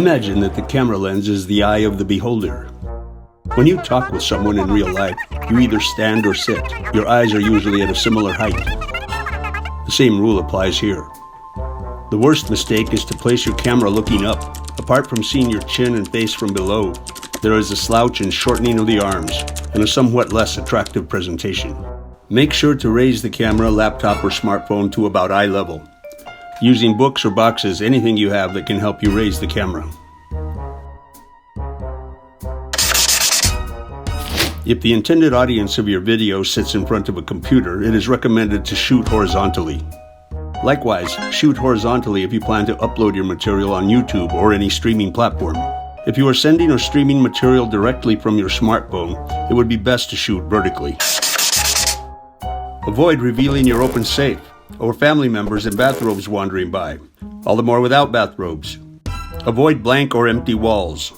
Imagine that the camera lens is the eye of the beholder. When you talk with someone in real life, you either stand or sit. Your eyes are usually at a similar height. The same rule applies here. The worst mistake is to place your camera looking up. Apart from seeing your chin and face from below, there is a slouch and shortening of the arms, and a somewhat less attractive presentation. Make sure to raise the camera, laptop, or smartphone to about eye level. Using books or boxes, anything you have that can help you raise the camera. If the intended audience of your video sits in front of a computer, it is recommended to shoot horizontally. Likewise, shoot horizontally if you plan to upload your material on YouTube or any streaming platform. If you are sending or streaming material directly from your smartphone, it would be best to shoot vertically. Avoid revealing your open safe or family members in bathrobes wandering by, all the more without bathrobes. Avoid blank or empty walls.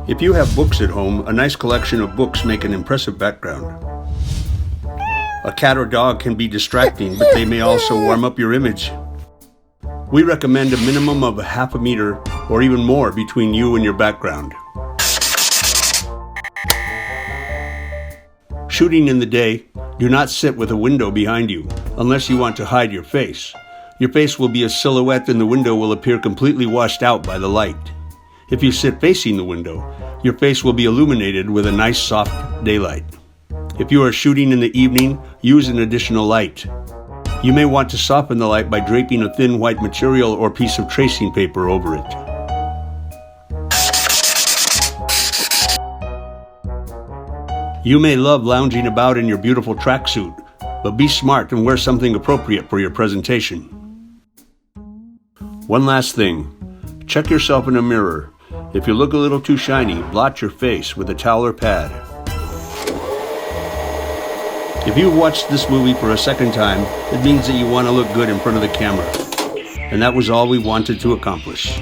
If you have books at home, a nice collection of books make an impressive background. A cat or dog can be distracting, but they may also warm up your image. We recommend a minimum of 1/2 meter or even more between you and your background. Shooting in the day, do not sit with a window behind you, unless you want to hide your face. Your face will be a silhouette and the window will appear completely washed out by the light. If you sit facing the window, your face will be illuminated with a nice soft daylight. If you are shooting in the evening, use an additional light. You may want to soften the light by draping a thin white material or piece of tracing paper over it. You may love lounging about in your beautiful tracksuit, but be smart and wear something appropriate for your presentation. One last thing. Check yourself in a mirror. If you look a little too shiny, blot your face with a towel or pad. If you've watched this movie for a second time, it means that you want to look good in front of the camera. And that was all we wanted to accomplish.